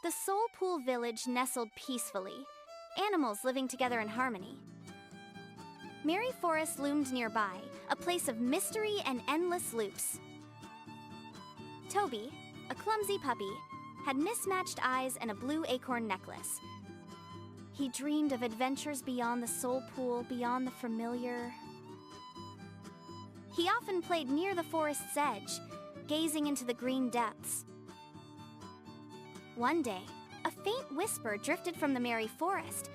The Soul Pool village nestled peacefully, animals living together in harmony. Merry Forest loomed nearby, a place of mystery and endless loops. Toby, a clumsy puppy, had mismatched eyes and a blue acorn necklace. He dreamed of adventures beyond the Soul Pool, beyond the familiar. He often played near the forest's edge, gazing into the green depths. One day, a faint whisper drifted from the Merry Forest.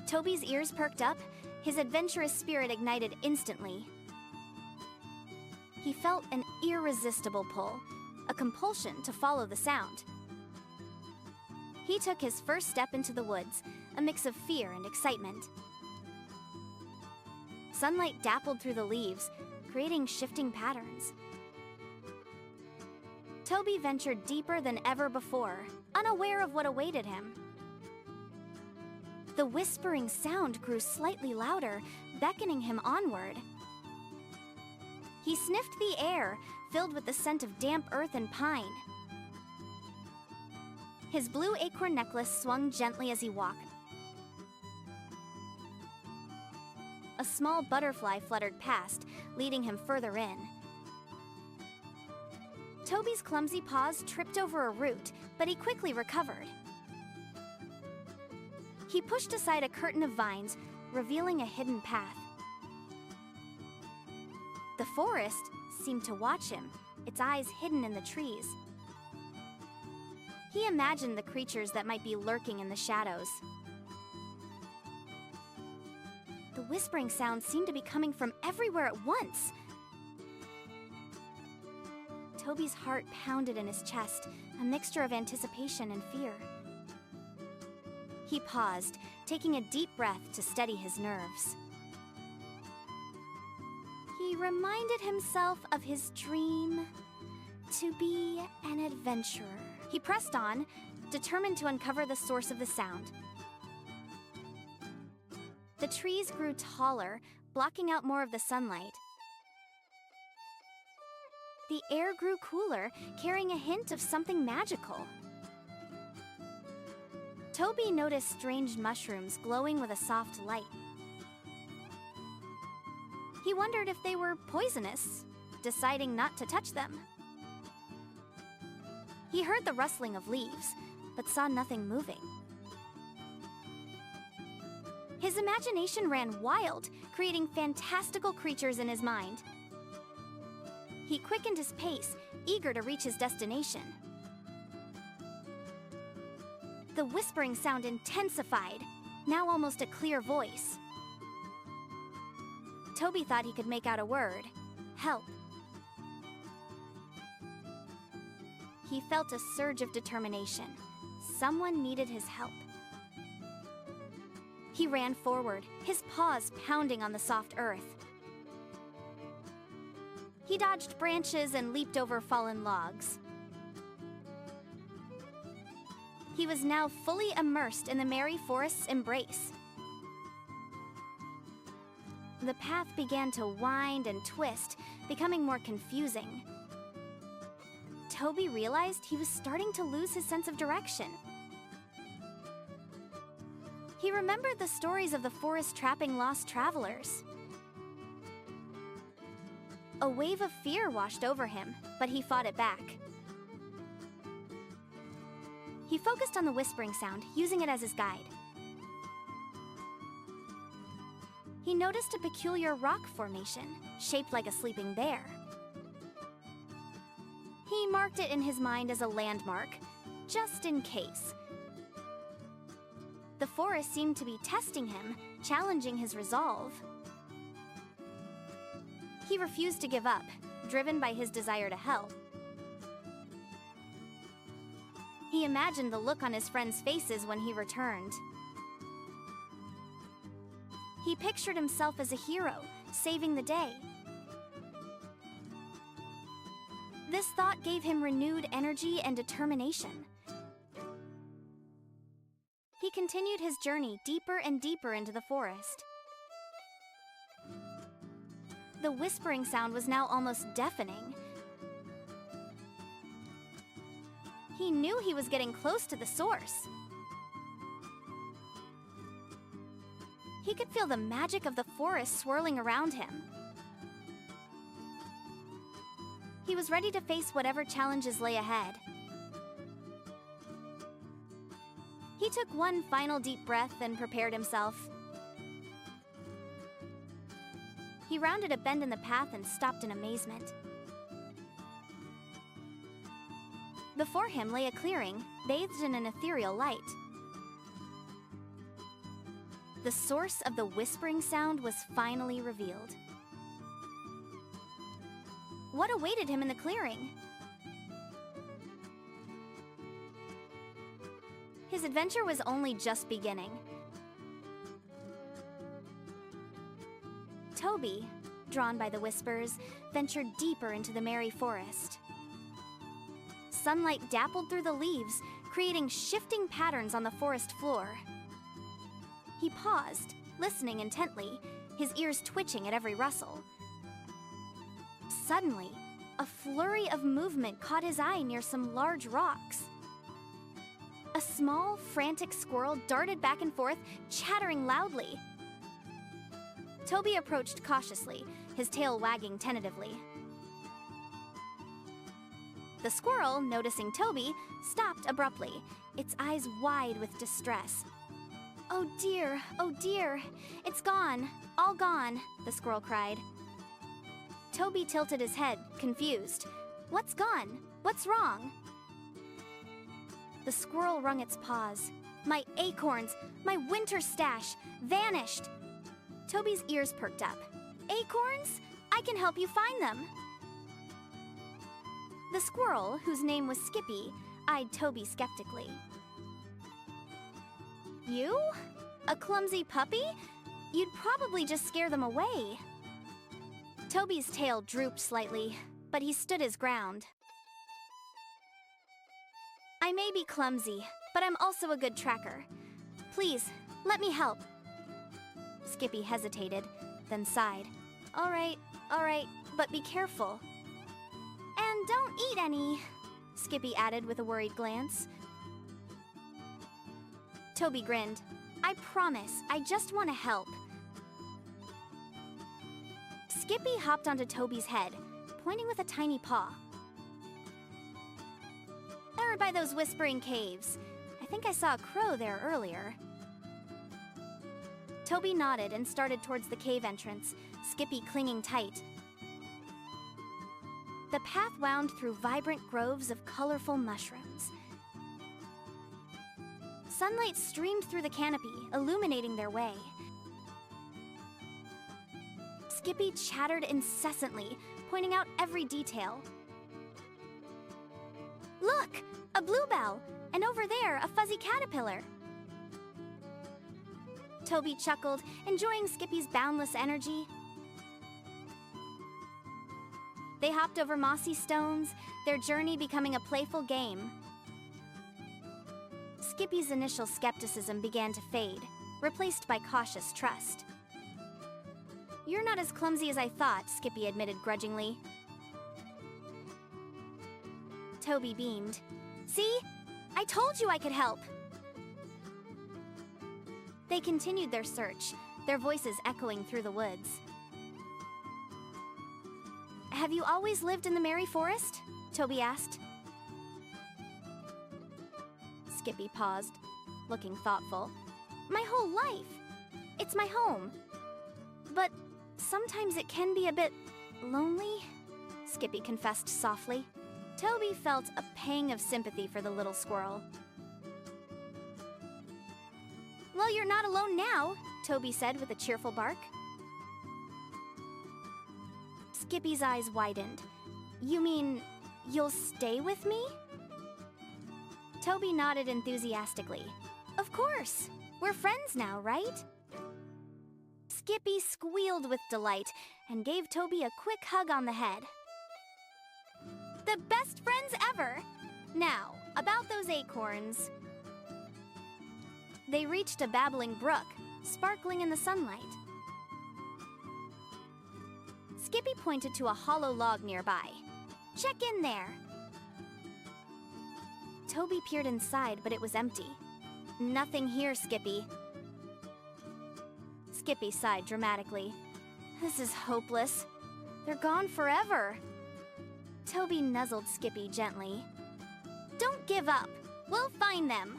Toby's ears perked up, his adventurous spirit ignited instantly. He felt an irresistible pull, a compulsion to follow the sound. He took his first step into the woods, a mix of fear and excitement. Sunlight dappled through the leaves, creating shifting patterns. Toby ventured deeper than ever before, unaware of what awaited him. The whispering sound grew slightly louder, beckoning him onward. He sniffed the air, filled with the scent of damp earth and pine. His blue acorn necklace swung gently as he walked. A small butterfly fluttered past, leading him further in. Toby's clumsy paws tripped over a root, but he quickly recovered. He pushed aside a curtain of vines, revealing a hidden path. The forest seemed to watch him, its eyes hidden in the trees. He imagined the creatures that might be lurking in the shadows. The whispering sound seemed to be coming from everywhere at once. Toby's heart pounded in his chest, a mixture of anticipation and fear. He paused, taking a deep breath to steady his nerves. He reminded himself of his dream to be an adventurer. He pressed on, determined to uncover the source of the sound. The trees grew taller, blocking out more of the sunlight. The air grew cooler, carrying a hint of something magical. Toby noticed strange mushrooms glowing with a soft light. He wondered if they were poisonous, deciding not to touch them. He heard the rustling of leaves, but saw nothing moving. His imagination ran wild, creating fantastical creatures in his mind. He quickened his pace, eager to reach his destination. The whispering sound intensified, now almost a clear voice. Toby thought he could make out a word: help. He felt a surge of determination. Someone needed his help. He ran forward, his paws pounding on the soft earth. He dodged branches and leaped over fallen logs. He was now fully immersed in the Merry Forest's embrace. The path began to wind and twist, becoming more confusing. Toby realized he was starting to lose his sense of direction. He remembered the stories of the forest trapping lost travelers. A wave of fear washed over him, but he fought it back. He focused on the whispering sound, using it as his guide. He noticed a peculiar rock formation, shaped like a sleeping bear. He marked it in his mind as a landmark, just in case. The forest seemed to be testing him, challenging his resolve. He refused to give up, driven by his desire to help. He imagined the look on his friends' faces when he returned. He pictured himself as a hero, saving the day. This thought gave him renewed energy and determination. He continued his journey deeper and deeper into the forest. The whispering sound was now almost deafening. He knew he was getting close to the source. He could feel the magic of the forest swirling around him. He was ready to face whatever challenges lay ahead. He took one final deep breath and prepared himself. He rounded a bend in the path and stopped in amazement. Before him lay a clearing, bathed in an ethereal light. The source of the whispering sound was finally revealed. What awaited him in the clearing? His adventure was only just beginning. Toby, drawn by the whispers, ventured deeper into the merry forest. Sunlight dappled through the leaves, creating shifting patterns on the forest floor. He paused, listening intently, his ears twitching at every rustle. Suddenly, a flurry of movement caught his eye near some large rocks. A small, frantic squirrel darted back and forth, chattering loudly. Toby approached cautiously, his tail wagging tentatively. The squirrel, noticing Toby, stopped abruptly, its eyes wide with distress. Oh dear, it's gone, all gone," the squirrel cried. Toby tilted his head, confused. What's gone? What's wrong? The squirrel wrung its paws. My acorns, my winter stash, vanished. Toby's ears perked up. Acorns? I can help you find them. The squirrel, whose name was Skippy, eyed Toby skeptically. You? A clumsy puppy? You'd probably just scare them away. Toby's tail drooped slightly, but he stood his ground. I may be clumsy, but I'm also a good tracker. Please, let me help. Skippy hesitated, then sighed. All right, but be careful. And don't eat any, Skippy added with a worried glance. Toby grinned. I promise, I just want to help. Skippy hopped onto Toby's head, pointing with a tiny paw. There by those whispering caves. I think I saw a crow there earlier. Toby nodded and started towards the cave entrance, Skippy clinging tight. The path wound through vibrant groves of colorful mushrooms. Sunlight streamed through the canopy, illuminating their way. Skippy chattered incessantly, pointing out every detail. Look! A bluebell! And over there, a fuzzy caterpillar! Toby chuckled, enjoying Skippy's boundless energy. They hopped over mossy stones, their journey becoming a playful game. Skippy's initial skepticism began to fade, replaced by cautious trust. You're not as clumsy as I thought, Skippy admitted grudgingly. Toby beamed. See? I told you I could help! They continued their search, their voices echoing through the woods. Have you always lived in the Merry Forest? Toby asked. Skippy paused, looking thoughtful. My whole life! It's my home. But sometimes it can be a bit lonely, Skippy confessed softly. Toby felt a pang of sympathy for the little squirrel. Well, you're not alone now, Toby said with a cheerful bark. Skippy's eyes widened. You mean, you'll stay with me? Toby nodded enthusiastically. Of course! We're friends now, right? Skippy squealed with delight and gave Toby a quick hug on the head. The best friends ever! Now, about those acorns. They reached a babbling brook, sparkling in the sunlight. Skippy pointed to a hollow log nearby. Check in there. Toby peered inside, but it was empty. Nothing here, Skippy. Skippy sighed dramatically. This is hopeless. They're gone forever. Toby nuzzled Skippy gently. Don't give up. We'll find them.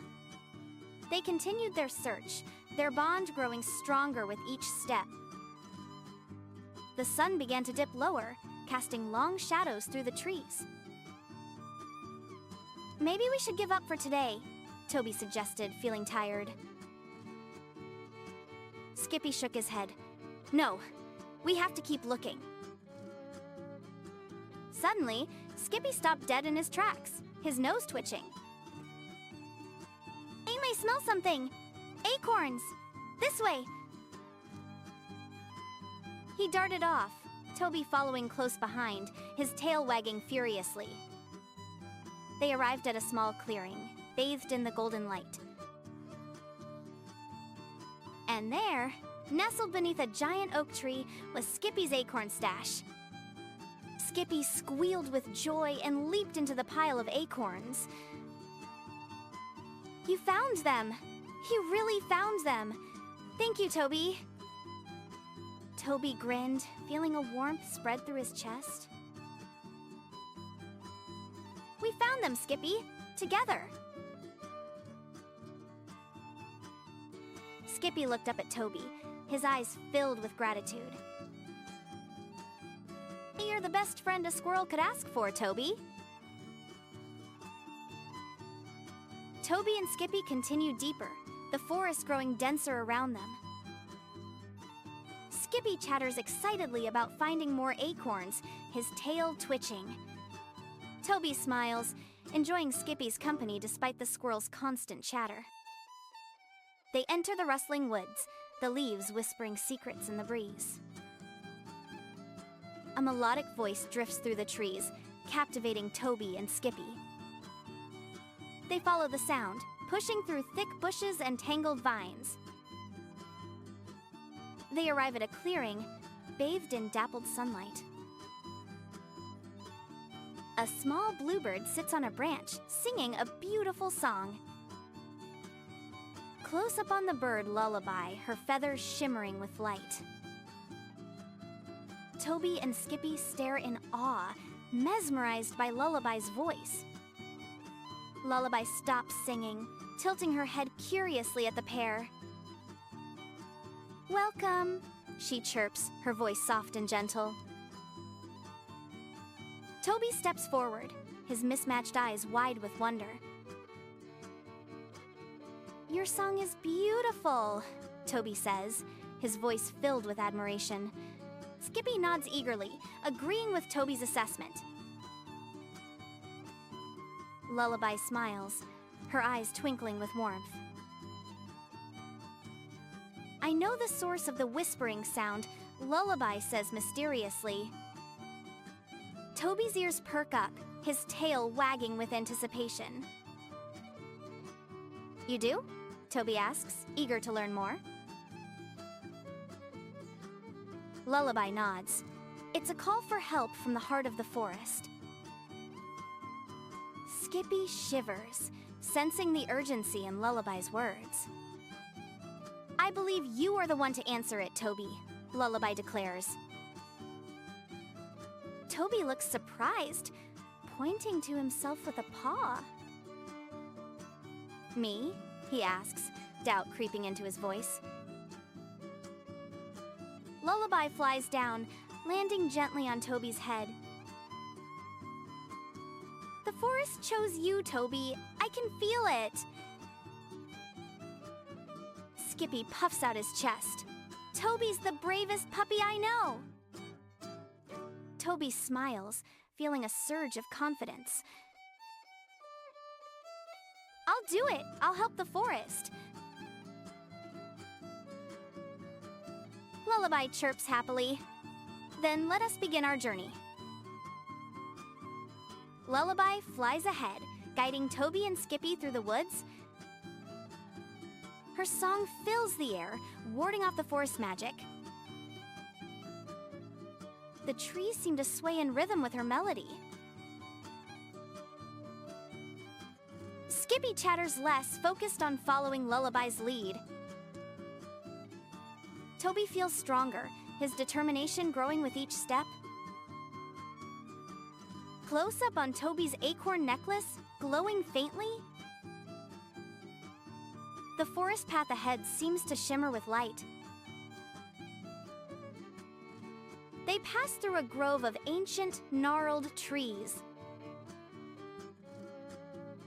They continued their search, their bond growing stronger with each step. The sun began to dip lower, casting long shadows through the trees. Maybe we should give up for today, Toby suggested, feeling tired. Skippy shook his head. No, we have to keep looking. Suddenly, Skippy stopped dead in his tracks, his nose twitching. I smell something! Acorns! This way! He darted off, Toby following close behind, his tail wagging furiously. They arrived at a small clearing, bathed in the golden light. And there, nestled beneath a giant oak tree, was Skippy's acorn stash. Skippy squealed with joy and leaped into the pile of acorns. You found them! You really found them! Thank you, Toby! Toby grinned, feeling a warmth spread through his chest. We found them, Skippy! Together! Skippy looked up at Toby, his eyes filled with gratitude. You're the best friend a squirrel could ask for, Toby. Toby and Skippy continued deeper, the forest growing denser around them. Skippy chatters excitedly about finding more acorns, his tail twitching. Toby smiles, enjoying Skippy's company despite the squirrel's constant chatter. They enter the rustling woods, the leaves whispering secrets in the breeze. A melodic voice drifts through the trees, captivating Toby and Skippy. They follow the sound, pushing through thick bushes and tangled vines. They arrive at a clearing, bathed in dappled sunlight. A small bluebird sits on a branch, singing a beautiful song. Close up on the bird Lullaby, her feathers shimmering with light. Toby and Skippy stare in awe, mesmerized by Lullaby's voice. Lullaby stops singing, tilting her head curiously at the pair. Welcome, she chirps, her voice soft and gentle. Toby steps forward, his mismatched eyes wide with wonder. Your song is beautiful, Toby says, his voice filled with admiration. Skippy nods eagerly, agreeing with Toby's assessment. Lullaby smiles, her eyes twinkling with warmth. I know the source of the whispering sound, Lullaby says mysteriously. Toby's ears perk up, his tail wagging with anticipation. You do? Toby asks, eager to learn more. Lullaby nods. It's a call for help from the heart of the forest. Skippy shivers, sensing the urgency in Lullaby's words. I believe you are the one to answer it, Toby, Lullaby declares. Toby looks surprised, pointing to himself with a paw. Me? He asks, doubt creeping into his voice. Lullaby flies down, landing gently on Toby's head. The forest chose you, Toby. I can feel it. Skippy puffs out his chest. Toby's the bravest puppy I know. Toby smiles, feeling a surge of confidence. I'll do it. I'll help the forest. Lullaby chirps happily. Then let us begin our journey. Lullaby flies ahead, guiding Toby and Skippy through the woods. Her song fills the air, warding off the forest magic. The trees seem to sway in rhythm with her melody. Skippy chatters less, focused on following Lullaby's lead. Toby feels stronger, his determination growing with each step. Close up on Toby's acorn necklace, glowing faintly. The forest path ahead seems to shimmer with light. They pass through a grove of ancient, gnarled trees.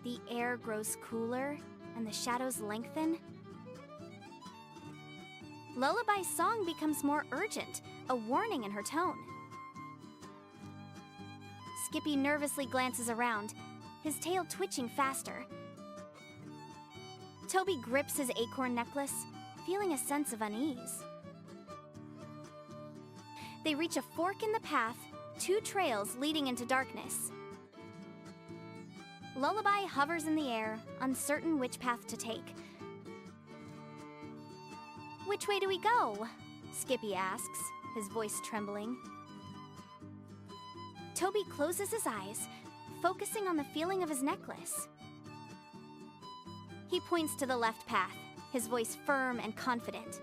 The air grows cooler, and the shadows lengthen. Lullaby's song becomes more urgent, a warning in her tone. Skippy nervously glances around, his tail twitching faster. Toby grips his acorn necklace, feeling a sense of unease. They reach a fork in the path, two trails leading into darkness. Lullaby hovers in the air, uncertain which path to take. "Which way do we go?" Skippy asks, his voice trembling. Toby closes his eyes, focusing on the feeling of his necklace. He points to the left path, his voice firm and confident.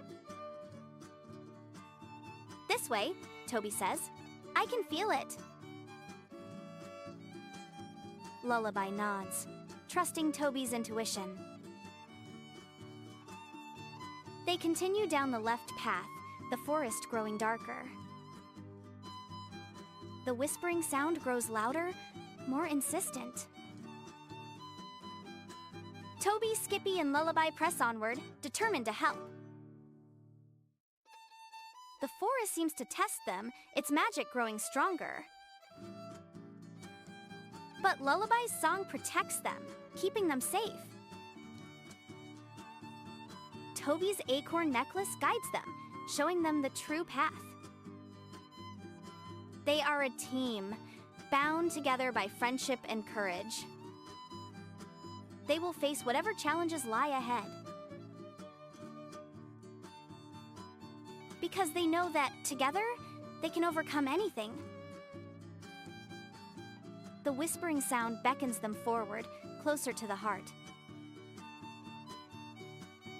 "This way," Toby says. "I can feel it." Lullaby nods, trusting Toby's intuition. They continue down the left path, the forest growing darker. The whispering sound grows louder, more insistent. Toby, Skippy, and Lullaby press onward, determined to help. The forest seems to test them, its magic growing stronger. But Lullaby's song protects them, keeping them safe. Toby's acorn necklace guides them, showing them the true path. They are a team, bound together by friendship and courage. They will face whatever challenges lie ahead. Because they know that, together, they can overcome anything. The whispering sound beckons them forward, closer to the heart.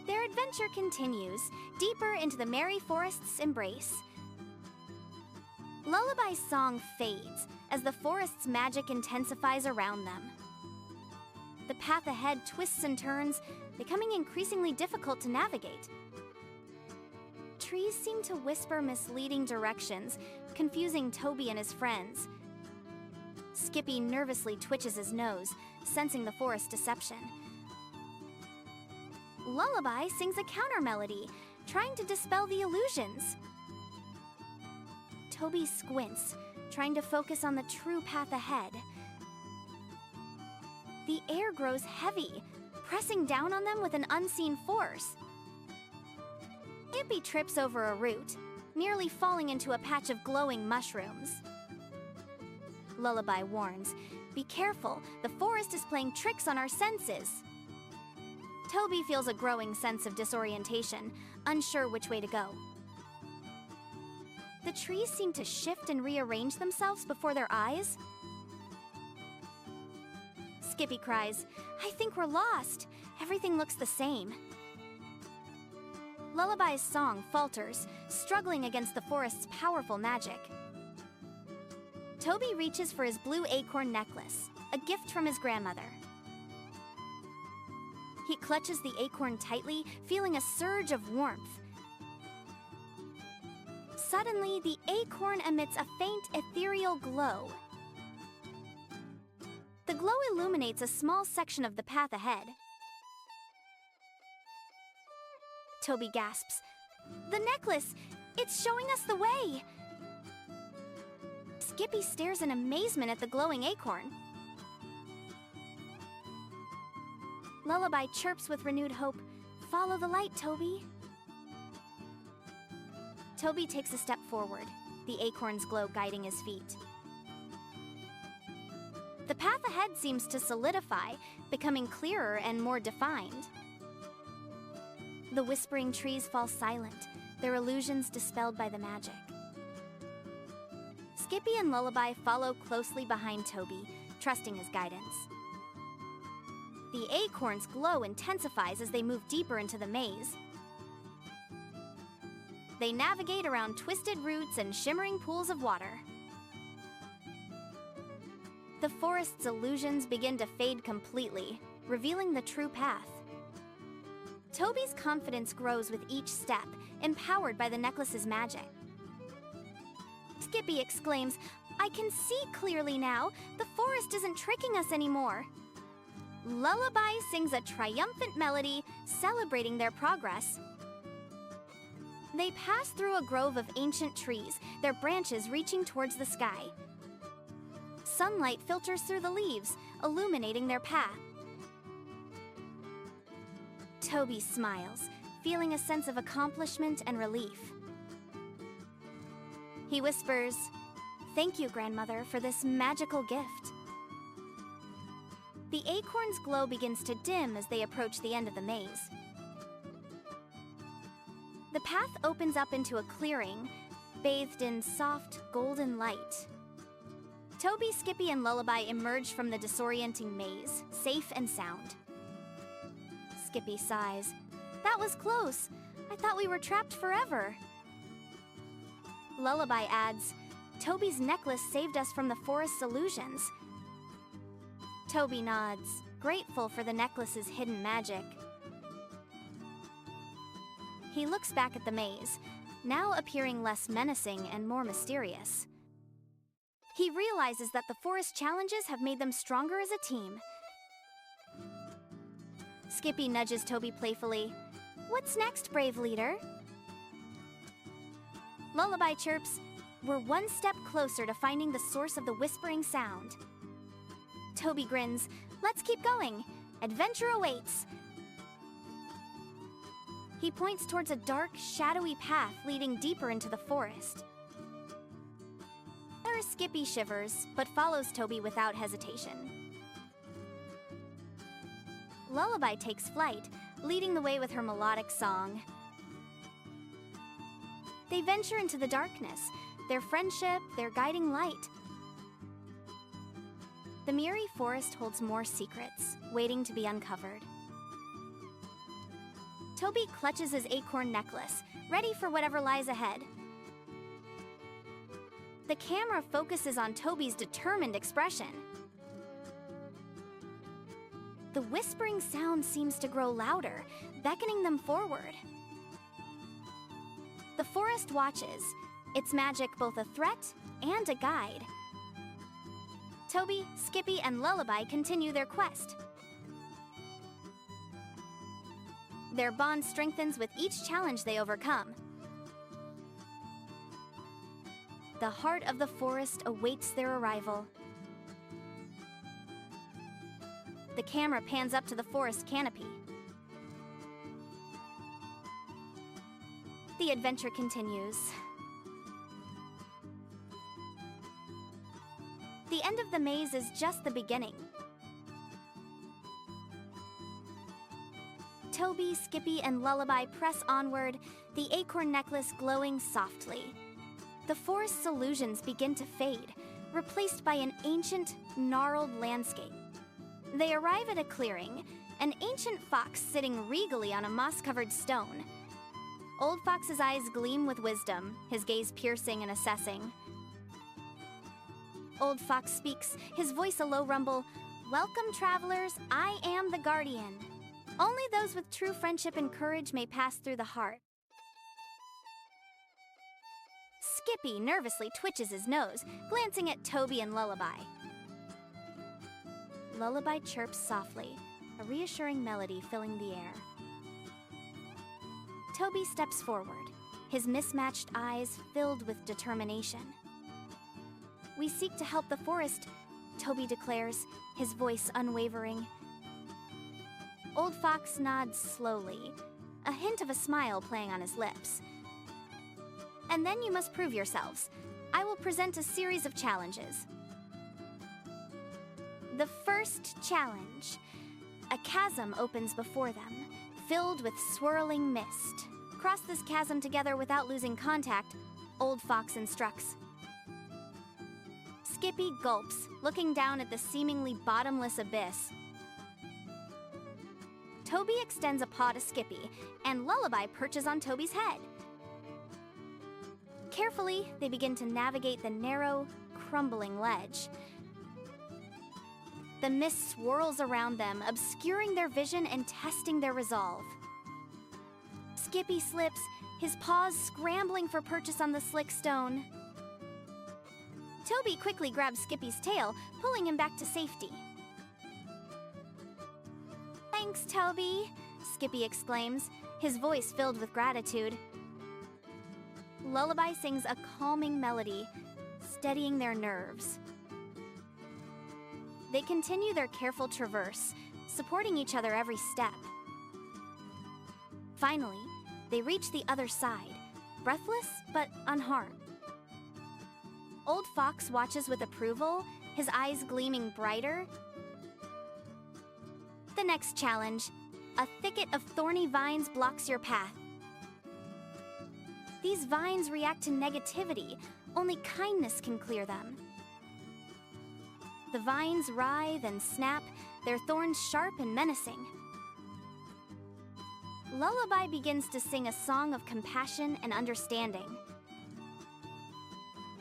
Their adventure continues, deeper into the merry forest's embrace. Lullaby's song fades as the forest's magic intensifies around them. The path ahead twists and turns, becoming increasingly difficult to navigate. Trees seem to whisper misleading directions, confusing Toby and his friends. Skippy nervously twitches his nose, sensing the forest deception. Lullaby sings a counter melody, trying to dispel the illusions. Toby squints, trying to focus on the true path ahead. The air grows heavy, pressing down on them with an unseen force. Skippy trips over a root, nearly falling into a patch of glowing mushrooms. Lullaby warns, "Be careful, the forest is playing tricks on our senses." Toby feels a growing sense of disorientation, unsure which way to go. The trees seem to shift and rearrange themselves before their eyes. Skippy cries, "I think we're lost. Everything looks the same." Lullaby's song falters, struggling against the forest's powerful magic. Toby reaches for his blue acorn necklace, a gift from his grandmother. He clutches the acorn tightly, feeling a surge of warmth. Suddenly, the acorn emits a faint, ethereal glow. The glow illuminates a small section of the path ahead. Toby gasps, "The necklace! It's showing us the way!" Skippy stares in amazement at the glowing acorn. Lullaby chirps with renewed hope, "Follow the light, Toby." Toby takes a step forward, the acorn's glow guiding his feet. The path ahead seems to solidify, becoming clearer and more defined. The whispering trees fall silent, their illusions dispelled by the magic. Skippy and Lullaby follow closely behind Toby, trusting his guidance. The acorn's glow intensifies as they move deeper into the maze. They navigate around twisted roots and shimmering pools of water. The forest's illusions begin to fade completely, revealing the true path. Toby's confidence grows with each step, empowered by the necklace's magic. Skippy exclaims, "I can see clearly now! The forest isn't tricking us anymore!" Lullaby sings a triumphant melody, celebrating their progress. They pass through a grove of ancient trees, their branches reaching towards the sky. Sunlight filters through the leaves, illuminating their path. Toby smiles, feeling a sense of accomplishment and relief. He whispers, "Thank you, Grandmother, for this magical gift." The acorn's glow begins to dim as they approach the end of the maze. The path opens up into a clearing, bathed in soft, golden light. Toby, Skippy, and Lullaby emerge from the disorienting maze, safe and sound. Skippy sighs. "That was close. I thought we were trapped forever." Lullaby adds, "Toby's necklace saved us from the forest's illusions." Toby nods, grateful for the necklace's hidden magic. He looks back at the maze, now appearing less menacing and more mysterious. He realizes that the forest challenges have made them stronger as a team. Skippy nudges Toby playfully. "What's next, brave leader?" Lullaby chirps, "We're one step closer to finding the source of the whispering sound." Toby grins, "Let's keep going. Adventure awaits." He points towards a dark, shadowy path leading deeper into the forest. Skippy shivers, but follows Toby without hesitation. Lullaby takes flight, leading the way with her melodic song. They venture into the darkness, their friendship, their guiding light. The Miri forest holds more secrets, waiting to be uncovered. Toby clutches his acorn necklace, ready for whatever lies ahead. The camera focuses on Toby's determined expression. The whispering sound seems to grow louder, beckoning them forward. The forest watches, its magic both a threat and a guide. Toby, Skippy, and Lullaby continue their quest. Their bond strengthens with each challenge they overcome. The heart of the forest awaits their arrival. The camera pans up to the forest canopy. The adventure continues. The end of the maze is just the beginning. Toby, Skippy, and Lullaby press onward, the acorn necklace glowing softly. The forest's illusions begin to fade, replaced by an ancient, gnarled landscape. They arrive at a clearing, an ancient fox sitting regally on a moss-covered stone. Old Fox's eyes gleam with wisdom, his gaze piercing and assessing. Old Fox speaks, his voice a low rumble, "Welcome, travelers, I am the guardian. Only those with true friendship and courage may pass through the heart." Skippy nervously twitches his nose, glancing at Toby and Lullaby. Lullaby chirps softly, a reassuring melody filling the air. Toby steps forward, his mismatched eyes filled with determination. "We seek to help the forest," Toby declares, his voice unwavering. Old Fox nods slowly, a hint of a smile playing on his lips. "And then you must prove yourselves. I will present a series of challenges." The first challenge. A chasm opens before them, filled with swirling mist. Cross this chasm together without losing contact, Old Fox instructs. Skippy gulps, looking down at the seemingly bottomless abyss. Toby extends a paw to Skippy, and Lullaby perches on Toby's head. Carefully, they begin to navigate the narrow, crumbling ledge. The mist swirls around them, obscuring their vision and testing their resolve. Skippy slips, his paws scrambling for purchase on the slick stone. Toby quickly grabs Skippy's tail, pulling him back to safety. "Thanks, Toby," Skippy exclaims, his voice filled with gratitude. Lullaby sings a calming melody, steadying their nerves. They continue their careful traverse, supporting each other every step. Finally, they reach the other side, breathless but unharmed. Old Fox watches with approval, his eyes gleaming brighter. The next challenge: a thicket of thorny vines blocks your path. These vines react to negativity. Only kindness can clear them. The vines writhe and snap, their thorns sharp and menacing. Lullaby begins to sing a song of compassion and understanding.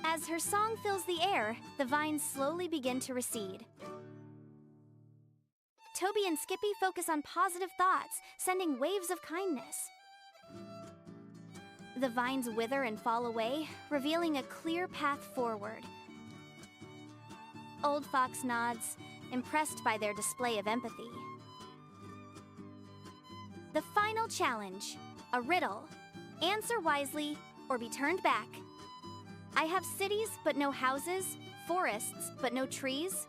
As her song fills the air, the vines slowly begin to recede. Toby and Skippy focus on positive thoughts, sending waves of kindness. The vines wither and fall away, revealing a clear path forward. Old Fox nods, impressed by their display of empathy. The final challenge: a riddle. Answer wisely or be turned back. I have cities but no houses, forests but no trees,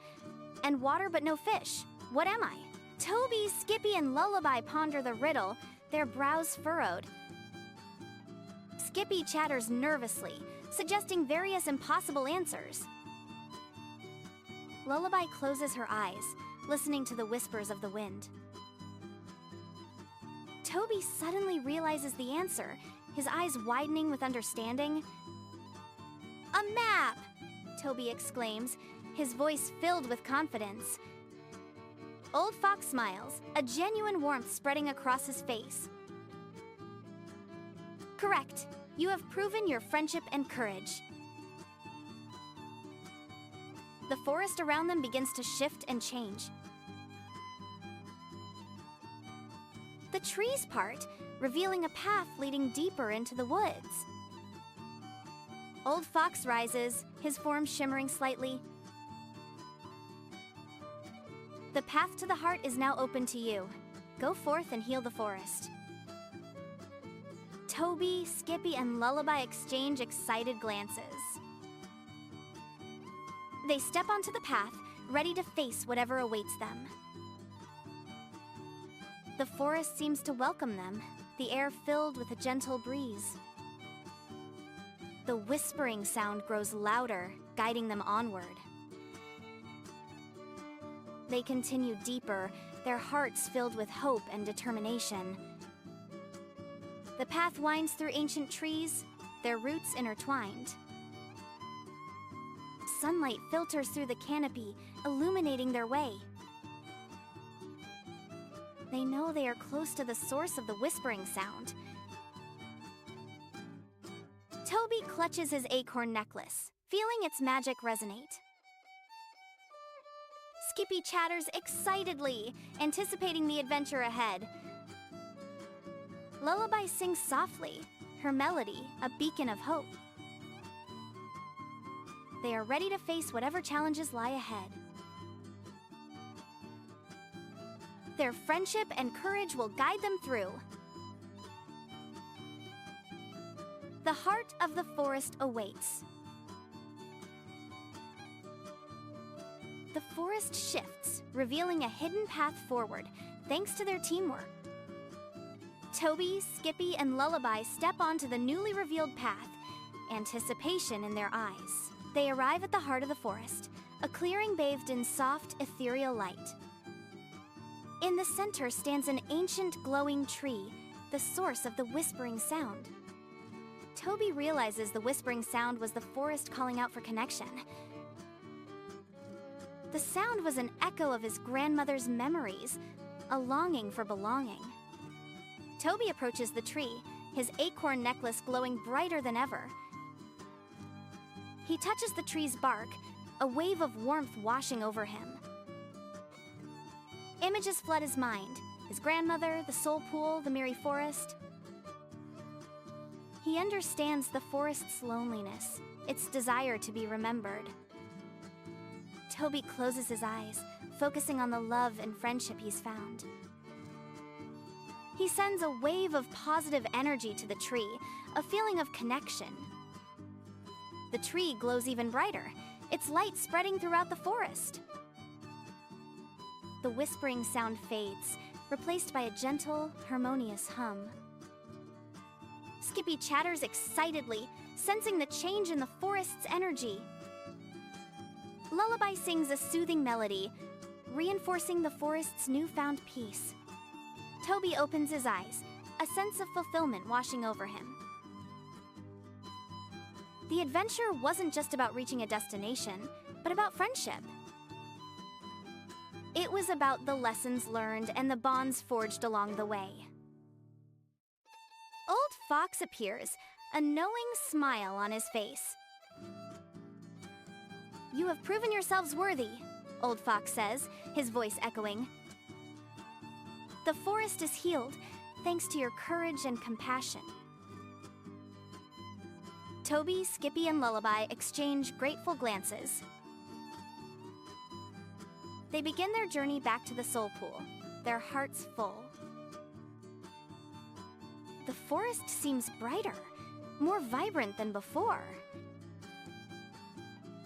and water but no fish. What am I? Toby, Skippy, and Lullaby ponder the riddle, their brows furrowed. Skippy chatters nervously, suggesting various impossible answers. Lullaby closes her eyes, listening to the whispers of the wind. Toby suddenly realizes the answer, his eyes widening with understanding. "A map!" Toby exclaims, his voice filled with confidence. Old Fox smiles, a genuine warmth spreading across his face. "Correct. You have proven your friendship and courage." The forest around them begins to shift and change. The trees part, revealing a path leading deeper into the woods. Old Fox rises, his form shimmering slightly. The path to the heart is now open to you. Go forth and heal the forest. Toby, Skippy, and Lullaby exchange excited glances. They step onto the path, ready to face whatever awaits them. The forest seems to welcome them, the air filled with a gentle breeze. The whispering sound grows louder, guiding them onward. They continue deeper, their hearts filled with hope and determination. The path winds through ancient trees, their roots intertwined. Sunlight filters through the canopy, illuminating their way. They know they are close to the source of the whispering sound. Toby clutches his acorn necklace, feeling its magic resonate. Skippy chatters excitedly, anticipating the adventure ahead. Lullaby sings softly, her melody a beacon of hope. They are ready to face whatever challenges lie ahead. Their friendship and courage will guide them through. The heart of the forest awaits. The forest shifts, revealing a hidden path forward, thanks to their teamwork. Toby, Skippy, and Lullaby step onto the newly revealed path, anticipation in their eyes. They arrive at the heart of the forest, a clearing bathed in soft, ethereal light. In the center stands an ancient, glowing tree, the source of the whispering sound. Toby realizes the whispering sound was the forest calling out for connection. The sound was an echo of his grandmother's memories, a longing for belonging. Toby approaches the tree, his acorn necklace glowing brighter than ever. He touches the tree's bark, a wave of warmth washing over him. Images flood his mind, his grandmother, the soul pool, the merry forest. He understands the forest's loneliness, its desire to be remembered. Toby closes his eyes, focusing on the love and friendship he's found. He sends a wave of positive energy to the tree, a feeling of connection. The tree glows even brighter, its light spreading throughout the forest. The whispering sound fades, replaced by a gentle, harmonious hum. Skippy chatters excitedly, sensing the change in the forest's energy. Lullaby sings a soothing melody, reinforcing the forest's newfound peace. Toby opens his eyes, a sense of fulfillment washing over him. The adventure wasn't just about reaching a destination, but about friendship. It was about the lessons learned and the bonds forged along the way. Old Fox appears, a knowing smile on his face. "You have proven yourselves worthy," Old Fox says, his voice echoing. "The forest is healed, thanks to your courage and compassion." Toby, Skippy, and Lullaby exchange grateful glances. They begin their journey back to the soul pool, their hearts full. The forest seems brighter, more vibrant than before.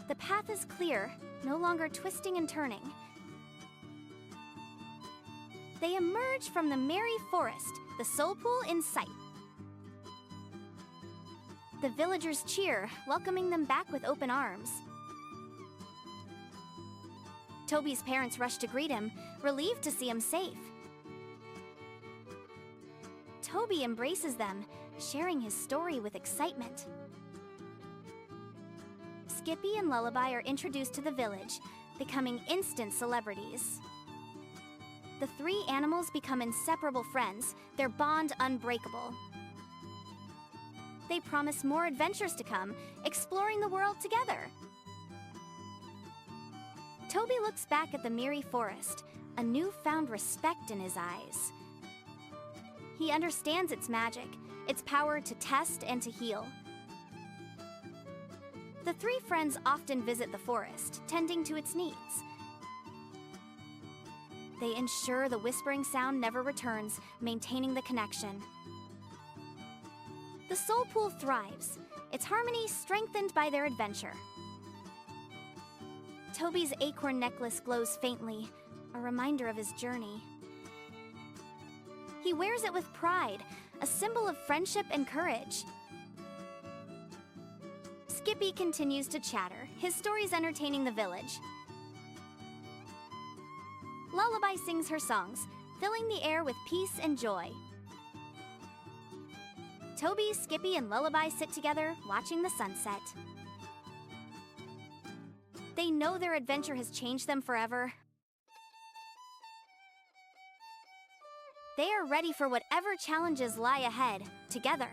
The path is clear, no longer twisting and turning. They emerge from the merry forest, the soul pool in sight. The villagers cheer, welcoming them back with open arms. Toby's parents rush to greet him, relieved to see him safe. Toby embraces them, sharing his story with excitement. Skippy and Lullaby are introduced to the village, becoming instant celebrities. The three animals become inseparable friends, their bond unbreakable. They promise more adventures to come, exploring the world together. Toby looks back at the merry forest, a newfound respect in his eyes. He understands its magic, its power to test and to heal. The three friends often visit the forest, tending to its needs. They ensure the whispering sound never returns, maintaining the connection. The soul pool thrives, its harmony strengthened by their adventure. Toby's acorn necklace glows faintly, a reminder of his journey. He wears it with pride, a symbol of friendship and courage. Skippy continues to chatter, his stories entertaining the village. Lullaby sings her songs, filling the air with peace and joy. Toby, Skippy, and Lullaby sit together, watching the sunset. They know their adventure has changed them forever. They are ready for whatever challenges lie ahead, together.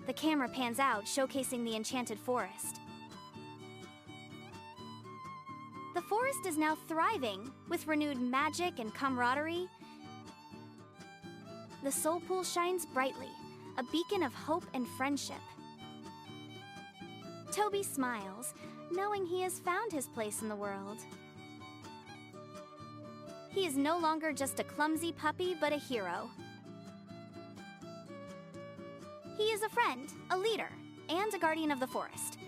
The camera pans out, showcasing the enchanted forest. The forest is now thriving, with renewed magic and camaraderie. The soul pool shines brightly, a beacon of hope and friendship. Toby smiles, knowing he has found his place in the world. He is no longer just a clumsy puppy, but a hero. He is a friend, a leader, and a guardian of the forest.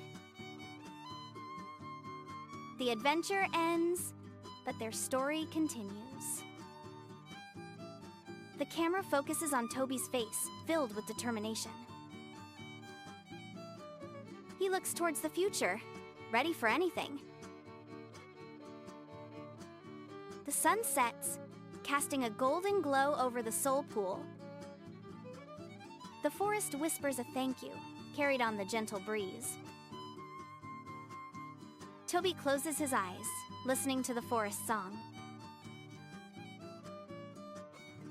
The adventure ends, but their story continues. The camera focuses on Toby's face, filled with determination. He looks towards the future, ready for anything. The sun sets, casting a golden glow over the soul pool. The forest whispers a thank you, carried on the gentle breeze. Toby closes his eyes, listening to the forest song.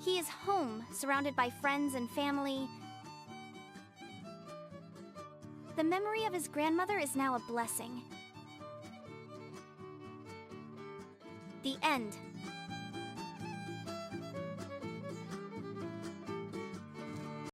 He is home, surrounded by friends and family. The memory of his grandmother is now a blessing. The end.